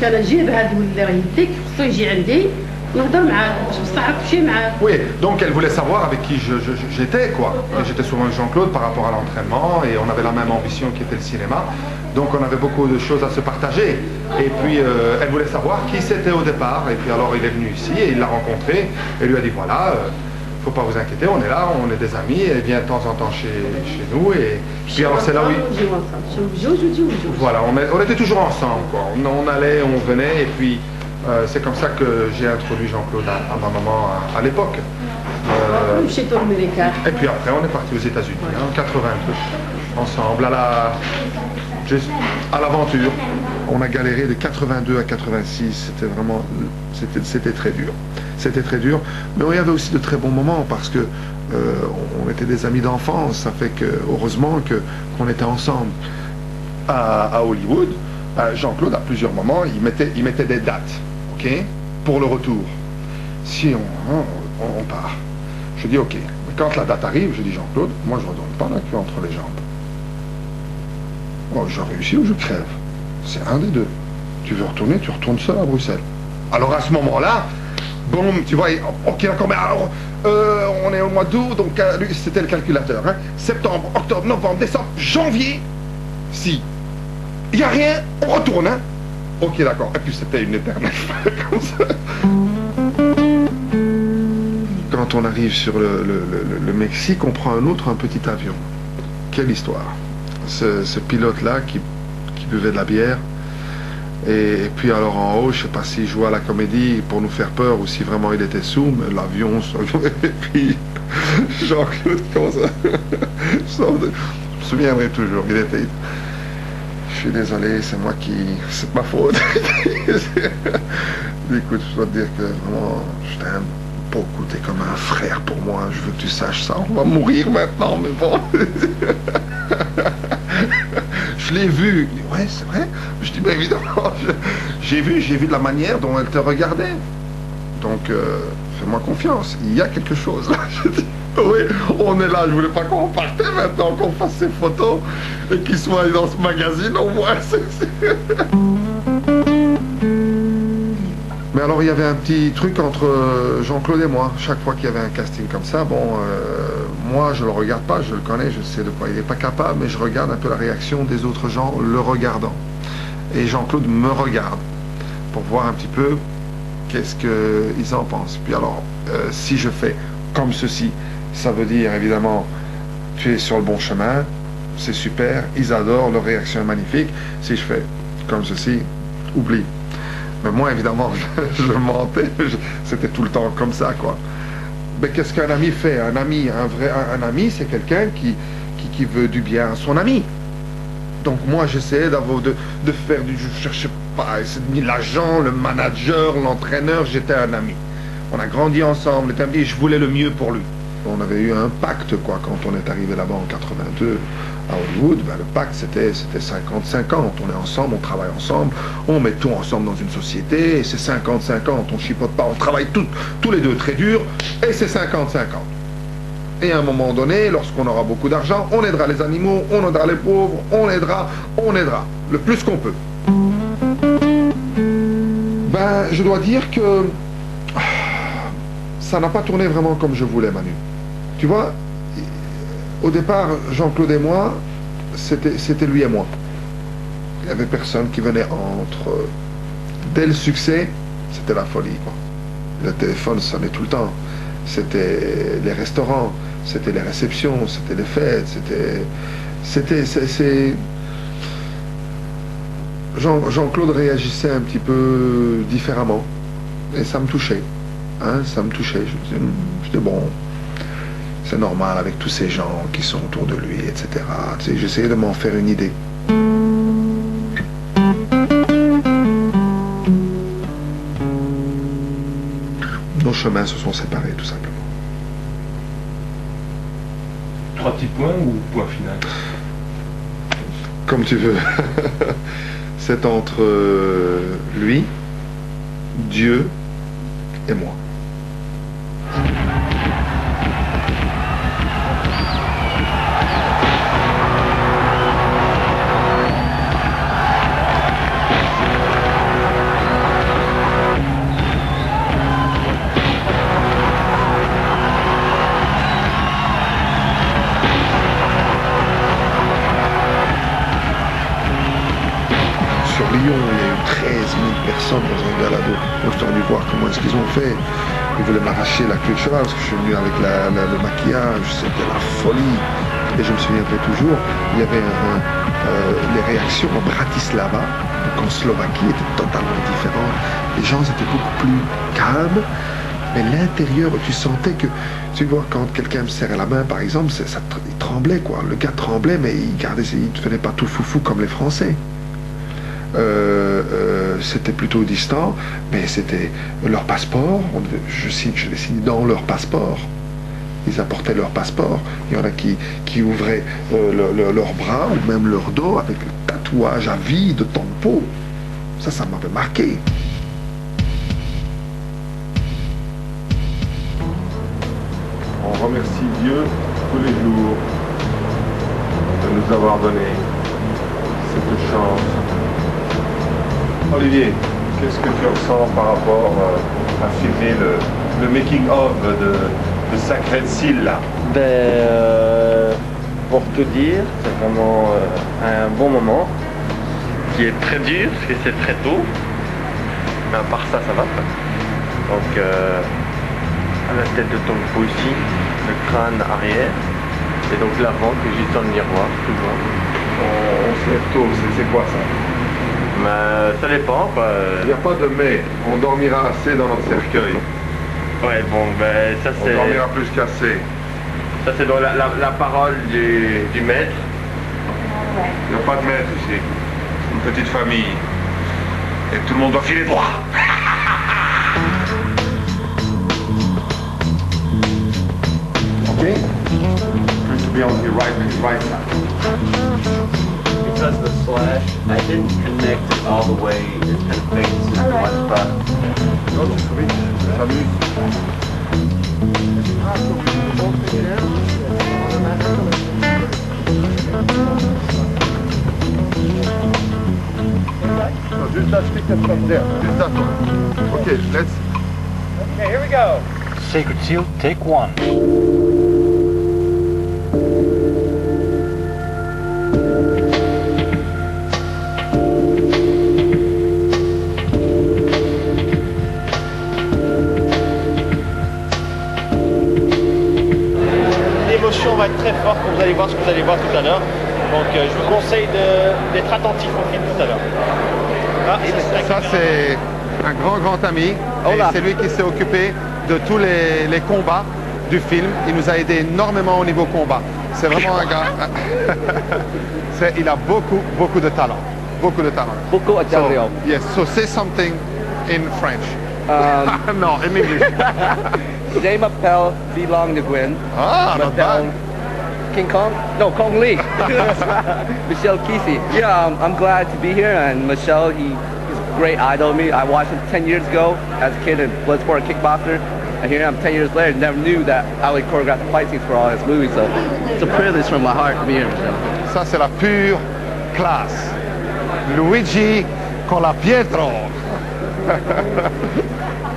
انا جيب هذا اللي راه يديك خصو يجي عندي نهضر معاه باش بصح نمشي معاه. Oui, donc elle voulait savoir avec qui j'étais, quoi. Et j'étais souvent avec Jean-Claude par rapport à l'entraînement et on avait la même ambition qui était le cinéma. Donc on avait beaucoup de choses à se partager. Et puis elle voulait savoir qui c'était au départ. Et puis alors il est venu ici et il l'a rencontré et lui a dit voilà, faut pas vous inquiéter, on est là, on est des amis, elle vient de temps en temps chez nous. Et puis alors c'est là où... Voilà, on était toujours ensemble, quoi. On allait, on venait et puis... c'est comme ça que j'ai introduit Jean-Claude à ma maman à l'époque. Et puis après, on est parti aux États-Unis, en 82, ensemble, à l'aventure. On a galéré de 82 à 86, c'était vraiment, c'était très dur. C'était très dur, mais il y avait aussi de très bons moments parce que on était des amis d'enfance, ça fait que, heureusement qu'on était ensemble. À Hollywood, Jean-Claude, à plusieurs moments, il mettait des dates. Pour le retour. Si on part. Je dis ok. Mais quand la date arrive, je dis Jean-Claude, moi je ne redonne pas la queue entre les jambes. Moi je réussis ou je crève. C'est un des deux. Tu veux retourner, tu retournes seul à Bruxelles. Alors à ce moment-là, bon, tu vois, ok d'accord, mais alors on est au mois d'août, donc c'était le calculateur. Hein, septembre, octobre, novembre, décembre, janvier. Si il n'y a rien, on retourne. Hein. Ok, d'accord. Et puis c'était une éternelle comme ça. Quand on arrive sur le Mexique, on prend un petit avion. Quelle histoire. Ce pilote-là qui buvait de la bière. Et puis alors en haut, je ne sais pas s'il jouait à la comédie pour nous faire peur ou si vraiment il était sous, mais l'avion... Et puis Jean-Claude, comment ça je me souviendrai toujours. Il était... Je suis désolé, c'est moi qui... C'est ma faute. Écoute, je dois te dire que vraiment, je t'aime beaucoup. T'es comme un frère pour moi. Je veux que tu saches ça. On va mourir maintenant, mais bon. Je l'ai vu. Ouais, c'est vrai. Je dis, mais évidemment, j'ai vu de la manière dont elle te regardait. Donc, fais-moi confiance. Il y a quelque chose là. Je dis, oui, on est là. Je voulais pas qu'on partait maintenant, qu'on fasse ces photos et qu'ils soient dans ce magazine au moins. Mais alors, il y avait un petit truc entre Jean-Claude et moi. Chaque fois qu'il y avait un casting comme ça, bon, moi, je le regarde pas, je le connais, je sais de quoi il n'est pas capable, mais je regarde un peu la réaction des autres gens le regardant. Et Jean-Claude me regarde pour voir un petit peu qu'est-ce qu'ils en pensent. Puis alors, si je fais comme ceci, ça veut dire évidemment, tu es sur le bon chemin, c'est super, ils adorent, leur réaction est magnifique. Si je fais comme ceci, oublie. Mais moi, évidemment, je mentais, c'était tout le temps comme ça, quoi. Mais qu'est-ce qu'un ami fait? Un ami, un ami, c'est quelqu'un qui veut du bien à son ami. Donc moi, j'essayais de faire du... Je cherchais pas, l'agent, le manager, l'entraîneur, j'étais un ami. On a grandi ensemble, on était amis, et je voulais le mieux pour lui. On avait eu un pacte, quoi, quand on est arrivé là-bas en 82 à Hollywood. Ben, le pacte, c'était 50-50. On est ensemble, on travaille ensemble, on met tout ensemble dans une société, et c'est 50-50. On chipote pas, on travaille tous les deux très dur, et c'est 50-50. Et à un moment donné, lorsqu'on aura beaucoup d'argent, on aidera les animaux, on aidera les pauvres, on aidera, le plus qu'on peut. Ben, je dois dire que ça n'a pas tourné vraiment comme je voulais, Manu. Tu vois, au départ, Jean-Claude et moi, c'était lui et moi. Il n'y avait personne qui venait entre... Dès le succès, c'était la folie, quoi. Le téléphone sonnait tout le temps. C'était les restaurants, c'était les réceptions, c'était les fêtes, Jean-Claude réagissait un petit peu différemment. Et ça me touchait. Hein, ça me touchait. Je disais, bon, c'est normal avec tous ces gens qui sont autour de lui, etc. Tu sais, j'essayais de m'en faire une idée. Nos chemins se sont séparés, tout simplement. 3 petits points ou point final? Comme tu veux. C'est entre lui, Dieu et moi. exemple, dans un gala donc j'étais venu voir comment est-ce qu'ils ont fait. Ils voulaient m'arracher la queue de cheval parce que je suis venu avec le maquillage, c'était la folie. Et je me souviendrai toujours, il y avait les réactions en Bratislava, donc en Slovaquie, étaient totalement différentes. Les gens étaient beaucoup plus calmes, mais l'intérieur, tu sentais que, tu vois, quand quelqu'un me serrait la main, par exemple, il tremblait, quoi. Le gars tremblait, mais il ne faisait pas tout foufou comme les Français. C'était plutôt distant, mais c'était leur passeport. Je les signe dans leur passeport. Ils apportaient leur passeport. Il y en a qui ouvraient leurs bras ou même leur dos avec le tatouage à vie de ton peau. Ça m'avait marqué. On remercie Dieu tous les jours de nous avoir donné cette chance. Olivier, qu'est-ce que tu ressens par rapport à filmer le making-of de Sacred Seal là? Pour tout dire, c'est vraiment un bon moment qui est très dur parce que c'est très tôt, mais à part ça, ça va. Donc, à la tête de ton ici, le crâne arrière, et donc l'avant que juste dans le miroir, toujours. On se lève tôt, c'est quoi ça? Mais ça dépend quoi. Il n'y a pas de mais, on dormira assez dans notre cercueil. Ouais, bon, ben ça c'est... On dormira plus qu'assez. Ça c'est dans la parole du maître. Il n'y a pas de maître ici. C'est une petite famille. Et tout le monde doit filer droit. Okay? Going to be on the right side. Because the slash, I didn't connect it all the way. It's kind of fixed in one spot. Non, tu fais vite, tu t'amuses. No, just that stick that from there. Just that one. Okay, let's... Okay, here we go. Sacred Seal, take one. L'émotion va être très forte, vous allez voir ce que vous allez voir tout à l'heure. Donc je vous conseille d'être attentif au film tout à l'heure. Ah, Ça c'est un grand ami. Et c'est lui qui s'est occupé de tous les combats du film. Il nous a aidé énormément au niveau combat. C'est vraiment un gars. Il a beaucoup de talent. Beaucoup de talent. Beaucoup de talent. So, yes, so say something in French. No, in English. Je m'appelle Belong de Gwen. Ah, not bad. King Kong? No, Kong Lee. Michelle Kesey. Yeah, I'm glad to be here, and Michelle, he's a great idol to me. I watched him 10 years ago as a kid in Bloodsport, kickboxer, and here I am 10 years later, never knew that I would choreograph the fight scenes for all his movies, so it's a privilege from my heart to be here, Michelle. Ça c'est la pure classe. Luigi con la Pietro.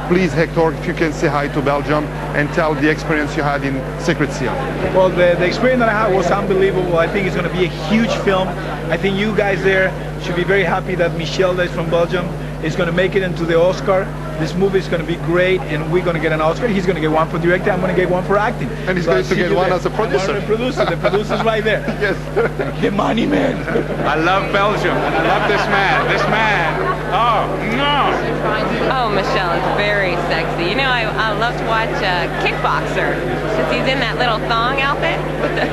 Please, Hector, if you can say hi to Belgium and tell the experience you had in Sacred Seal. Well, the experience that I had was unbelievable. I think it's going to be a huge film. I think you guys there should be very happy that Michel, that is from Belgium, is going to make it into the Oscar. This movie is going to be great, and we're going to get an Oscar. He's going to get one for directing. I'm going to get one for acting. And he's going to get one as a producer. The producer's right there. Yes. The money man. I love Belgium, and I love this man. This man. Oh, no. Oh, Michelle is very sexy. You know, I love to watch Kickboxer, because he's in that little thong outfit with the